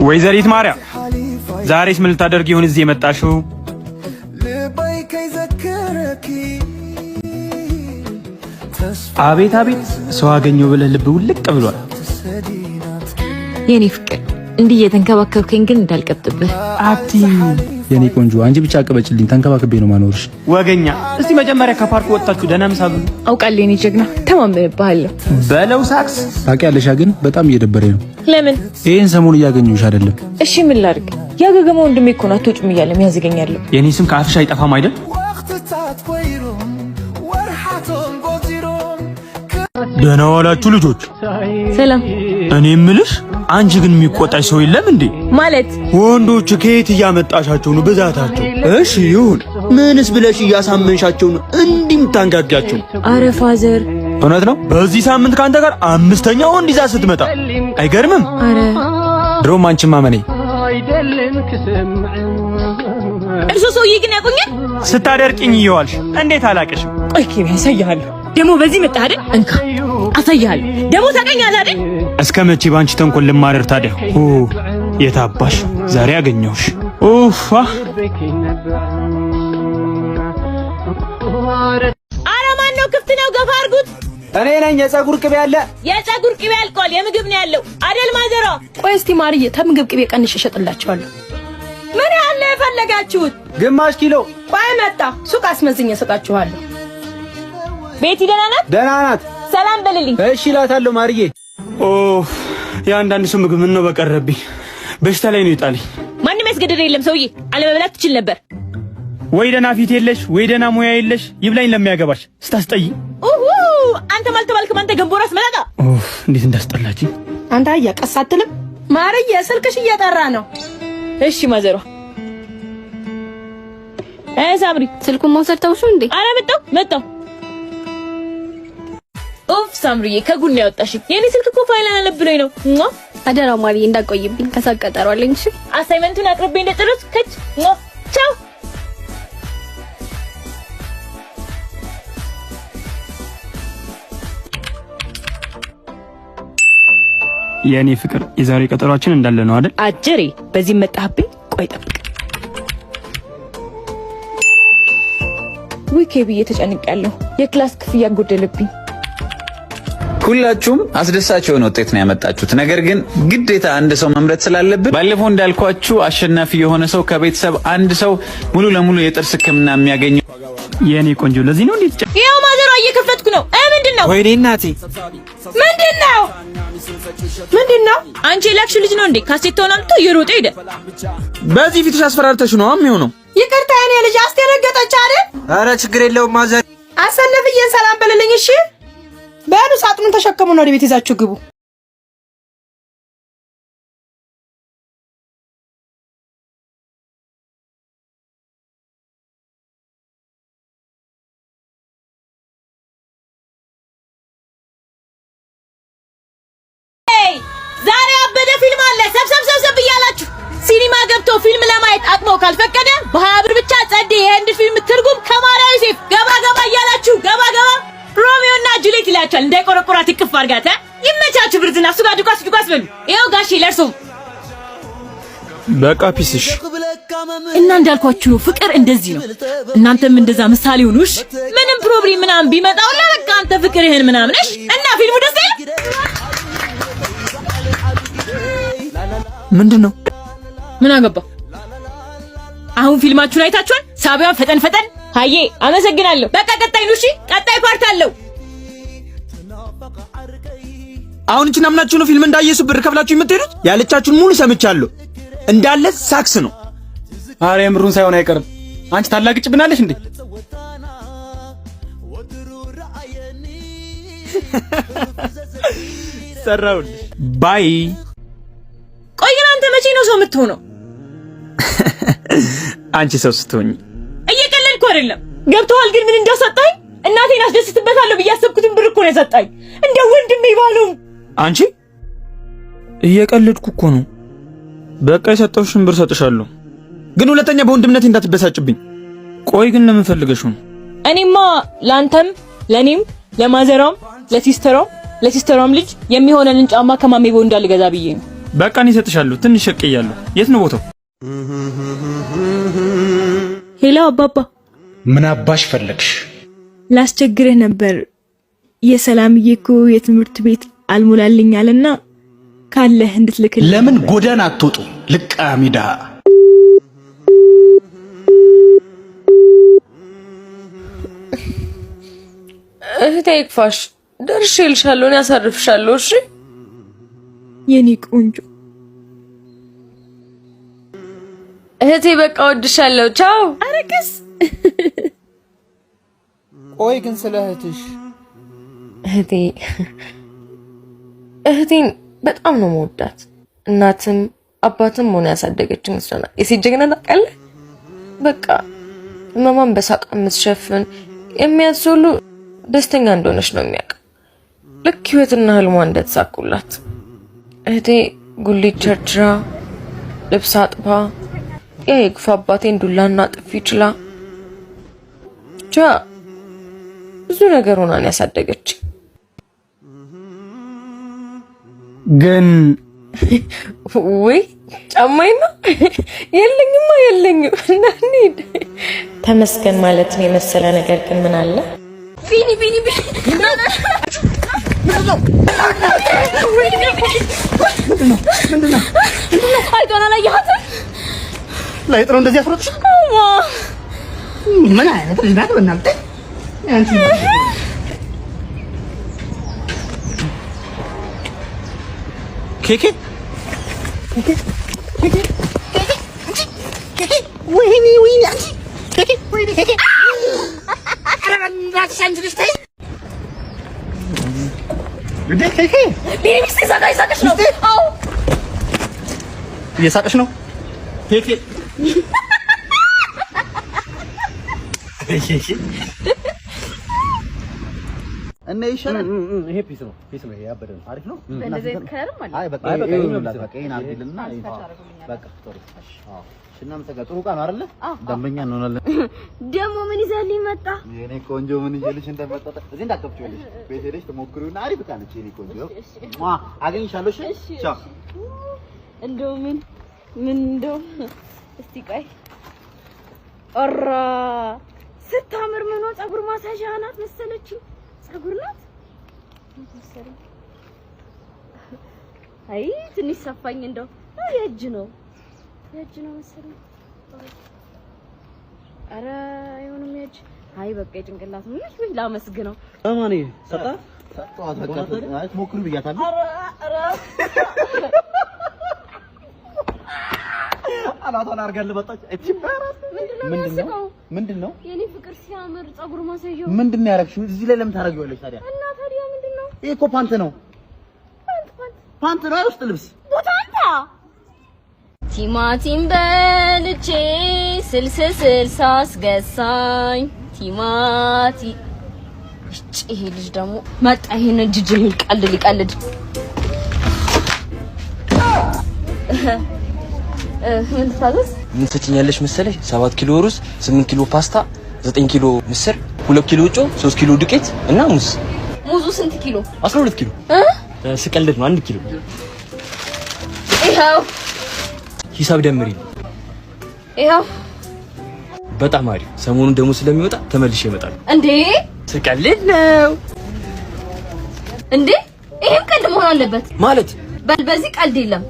ወይዘሪት ማርያም ዛሬስ ምን ልታደርጊ ይሆን እዚህ የመጣሽው? አቤት አቤት ሰው አገኘው ብለህ ልብ ውልቅ ብሏል። የኔ ፍቅር እንዲህ እየተንከባከብከኝ ግን እንዳልቀጥብህ። አቲ የኔ ቆንጆ አንቺ ብቻ አቀበጭልኝ፣ ተንከባከቤ ነው ማኖርሽ። ወገኛ እስቲ መጀመሪያ ከፓርክ ወጣችሁ ደህና ምሳ ብሉ። አውቃለሁ የኔ ጀግና፣ ተማመንብሃለሁ። በለው ሳክስ ታውቂያለሽ፣ ግን በጣም እየደበረኝ ነው። ለምን? ይሄን ሰሞኑን እያገኘሁሽ አይደለም። እሺ ምን ላድርግ? ያገገመው ወንድሜ እኮ ነው አትወጭም እያለ የሚያዝገኛል። የኔ ስም ከአፍሽ አይጠፋም አይደል? ደህና ዋላችሁ ልጆች። ሰላም። እኔ እምልሽ አንቺ ግን የሚቆጣሽ ሰው የለም እንዴ? ማለት ወንዶች ከየት እያመጣሻቸው ነው ብዛታቸው? እሺ ይሁን፣ ምንስ ብለሽ እያሳመንሻቸው ነው እንዲም ታንጋጋቸው? አረ ፋዘር እውነት ነው። በዚህ ሳምንት ካንተ ጋር አምስተኛ ወንድ ይዛ ስትመጣ አይገርምም? አረ ድሮም አንቺ ማመኔ እርሶ ሰውዬ ግን ያቆኛል። ስታደርቂኝ እየዋልሽ እንዴት አላቀሽም? ቆይ ኪም ያሳያለሁ። ደሞ በዚህ መጣ አይደል? እንካ አሳያለሁ። ደሞ ታቀኛለህ አይደል? እስከ መቼ ባንቺ ተንኮል ልማረር ታዲያ? የታባሽ ዛሬ አገኘሁሽ። አረ ማን ነው? ክፍት ነው፣ ገፋ አድርጉት። እኔ ነኝ። የፀጉር ቅቤ አለ? የፀጉር ቅቤ አልቋል። የምግብ ነው ያለው አይደል ማዘሯ? ቆይ እስቲ ማርዬ ተምግብ ቅቤ ቀንሽ እሸጥላችኋለሁ። ምን ያለ የፈለጋችሁት? ግማሽ ኪሎ። ቆይ መጣ። ሱቅ አስመዝኜ እሰጣችኋለሁ። ቤቲ ደህና ናት? ደህና ናት። ሰላም በልልኝ። እሺ እላታለሁ ማርዬ። የአንዳንድ ሰው ምግብ ምን ነው በቀረብኝ። በሽታ ላይ ነው ይጣልኝ። ማንም ያስገድድ የለም ሰውዬ። አለመብላት ትችል ነበር። ወይ ደህና ፊት የለሽ ወይ ደህና ሙያ የለሽ። ይብላኝ ለሚያገባሽ ስታስጠይ። አንተ ማልተባልክም አንተ ገንቦራስ መላጣ። እንዴት እንዳስጠላችኝ። አንተ አያቀስ አትልም? ማርዬ ስልክሽ እየጠራ ነው። እሺ ማዘሯ። ሳምሪ ስልኩን መውሰድ ተውሹ እንዴ? አረ መጣው። ሳምሪዬ ከጉን ያወጣሽ የኔ ስልክ እኮ ፋይል አለብሎኝ ነው። አደራው ማርዬ እንዳቆይብኝ ከሳቅ ቀጠሮ አለኝ። እሺ አሳይመንቱን አቅርቤ እንደጨረስ ከች ቻው። የኔ ፍቅር የዛሬ ቀጠሯችን እንዳለ ነው አይደል? አጀሬ በዚህ መጣህብኝ። ቆይ ጠብቅ። ዊኬብዬ ተጨንቄያለሁ። የክላስ ክፍያ ጎደለብኝ። ሁላችሁም አስደሳች የሆነ ውጤት ነው ያመጣችሁት። ነገር ግን ግዴታ አንድ ሰው መምረጥ ስላለብን ባለፈው እንዳልኳችሁ አሸናፊ የሆነ ሰው ከቤተሰብ አንድ ሰው ሙሉ ለሙሉ የጥርስ ሕክምና የሚያገኘው። የኔ ቆንጆ ለዚህ ነው እንዴ? ይሄው ማዘሯ እየከፈትኩ ነው። ምንድነው? ወይኔ እናቴ ምንድነው? አንቺ የላክሽ ልጅ ነው እንዴ? ካሴት አምጥቶ እየሮጠ ሄደ። በዚህ ፊትሽ አስፈራርተሽ ነው የሚሆነው። ይቅርታ የኔ ልጅ አስደነገጠች አይደል? አረ ችግር የለውም ማዘር። አሰነፍዬን ሰላም በልልኝ እሺ። በሉ ሳጥኑን ተሸከሙ ነው ወደ ቤት ይዛችሁ ግቡ። ዛሬ አበደ ፊልም አለ። ሰብሰብ እያላችሁ ሲኒማ ገብቶ ፊልም ለማየት አቅሞ ካልፈቀደ በ20 ብር ብቻ ጸዴ የህንድ ፊልም ትርጉም ከማርያ ዮሴፍ ገባ እያላችሁ ገባ ሮሚዮ እና ጁሊየት ይላችኋል። እንዳይቆረቆራት ይቅፍ አድርጋት። ይመቻችሁ። ብርዝና እሱ ጋር ዱቃስ በሉ። ይኸው ጋሼ ለእርሶም በቃ ፒስሽ። እና እንዳልኳችሁ ነው፣ ፍቅር እንደዚህ ነው። እናንተም እንደዛ ምሳሌ ሁኑሽ። ምንም ፕሮብሌም ምናምን ቢመጣው ለበቃ አንተ ፍቅርህን ምናምንሽ እና ፊልሙ ደስ ይላል። ምንድነው? ምን አገባ? አሁን ፊልማችሁን አይታችኋል? ሳቢያን ፈጠን ሃዬ አመሰግናለሁ። በቃ ቀጣይ ነው። እሺ ቀጣይ ፓርት አለው። አሁን እቺን አምናችሁ ነው ፊልም እንዳየሱ ብር ከፍላችሁ የምትሄዱት? ያለቻችሁን ሙሉ ሰምቻለሁ። እንዳለ ሳክስ ነው። አረ የምሩን ሳይሆን አይቀርም። አንቺ ታላቅጭብናለሽ እንዴ? ሰራውልሽ ባይ። ቆይ ግን አንተ መቼ ነው ሰው የምትሆነው? አንቺ ሰው ስትሆኚ። እየቀለድኩ አይደለም። ገብቶሃል ግን ምን እንዳሰጣኝ? እናቴን አስደስትበታለሁ ብዬ ያሰብኩትን ብር እኮ ነው ያሰጣኝ። እንደ ወንድሜ ባለው። አንቺ እየቀለድኩ እኮ ነው። በቃ የሰጠሁሽን ብር ሰጥሻለሁ፣ ግን ሁለተኛ በወንድምነቴ እንዳትበሳጭብኝ። ቆይ ግን ለምን ፈልገሽው ነው? እኔማ ላንተም ለኔም ለማዘራም ለሲስተሯም ልጅ የሚሆነንን ጫማ ከማሜ ቦንዳ ልገዛ ብዬ ነው። በቃ እኔ እሰጥሻለሁ። ትንሽ ሸቅያለሁ። የት ነው ቦታው? ሄሎ አባባ። ምን አባሽ ፈለግሽ? ላስቸግርህ ነበር። የሰላምዬ እኮ የትምህርት ቤት አልሞላልኛልና ካለህ እንድትልክልኝ። ለምን ጎዳና አትወጡ? ልቃሚ ድሃ። እህቴ ይክፋሽ፣ ደርሼልሻለሁ፣ እኔ አሳርፍሻለሁ። እሺ የኔ ቆንጆ እህቴ፣ በቃ ወድሻለሁ። ቻው። አረከስ። ቆይ ግን ስለ እህትሽ። እህቴን በጣም ነው መወዳት። እናትም አባትም ሆነ ያሳደገችኝ እሷ ናት። የሴት ጀግና ታውቃለህ። በቃ ማማን በሳቅ የምትሸፍን የሚያስሉ ደስተኛ እንደሆነች ነው የሚያውቅ። ልክ ህይወትና ህልሟ እንደተሳኩላት እህቴ ጉሊት ቸርችራ ልብስ አጥባ ያ የግፋ አባቴን ዱላና ጥፊ ችላ ብቻ ብዙ ነገር ሆናን ያሳደገች። ግን ወይ ጫማዬ ነው የለኝም እና እንሂድ። ተመስገን ማለት ነው የመሰለ ነገር ግን ምን አለ? ቢኒ ምንድነው? አይቷን አላየሃትም? ላይ ጥሩ እንደዚህ አፍሮጥሽ? ምን አይነት ልጅ ናት? በእናትህ አንቺ ኬኬ ወይኔ አንቺ ኬኬ ኧረ በእናትሽ አንቺ ልጅ ተይ እንዴ! ኬኬ ቢኒ ሚስቴ ሳቃሽ ነው። አዎ እየሳቀሽ ነው ኬኬ። እና ይሻላል። ይሄ ፒስ ነው ይሄ ያበደ ነው። አሪፍ ነው። እንደዚህ ከርም ማለት አይ በቃ ይሄን አድርግልና በቃ ጥሩ። አዎ ሽናም ተጋ ጥሩ ቃል ነው አይደለ? ደንበኛ እንሆናለን። ደግሞ ምን ይዘህልኝ መጣ? የኔ ቆንጆ ምን ይዤልሽ እንደመጣ እዚህ እንዳትከፍቺልሽ ቤት ሄደሽ ተሞክሪውና አሪፍ ቃል ነች። የኔ ቆንጆ አገኝሻለሁ። እሺ ቻው። እንደው ምን እንደው እስቲ ቆይ ኦራ ስታምር ምን ነው ፀጉር ማሳዣ ናት መሰለችኝ። ፀጉር ናት መሰለኝ። አይ ትንሽ ሰፋኝ። እንደው የእጅ ነው መሰለኝ። ኧረ አይሆንም የእጅ። አይ በቃ የጭንቅላት ነው። ወይ ላመስግነው። ማን ሰጣ አይ ሞክሪው ብያታለሁ። ኧረ አላቷን አድርጋለሁ መጣች። እቺ ምንድነው? የኔ ፍቅር ሲያምር ፀጉር ማሳያው ምንድነው ያደረግሽው? እዚህ ላይ ለምን ታደርጊዋለሽ ታዲያ? እና ታዲያ ምንድነው? ይሄ እኮ ፓንት ነው። ፓንት ነው ውስጥ ልብስ ቦታንታ ቲማቲም በልቼ ስልስ አስገሳኝ ቲማቲ። እጭ ይሄ ልጅ ደግሞ መጣ። ይሄን ጅጅ የሚቀልድ ሊቀልድ ምን ታዘዝ? ምን ትጭኛለሽ መሰለሽ? 7 ኪሎ ሩዝ፣ 8 ኪሎ ፓስታ፣ 9 ኪሎ ምስር፣ 2 ኪሎ ጨው፣ 3 ኪሎ ዱቄት እና ሙዝ። ሙዙ ስንት ኪሎ? 12 ኪሎ። ስቀልድ ነው። 1 ኪሎ። ይኸው ሂሳብ ደምሪ። ይኸው በጣም አሪፍ። ሰሞኑን ደግሞ ስለሚወጣ ተመልሼ እመጣለሁ። እንዴ ስቀልድ ነው እንዴ? ይሄም ቀልድ መሆን አለበት ማለት። በዚህ ቀልድ የለም።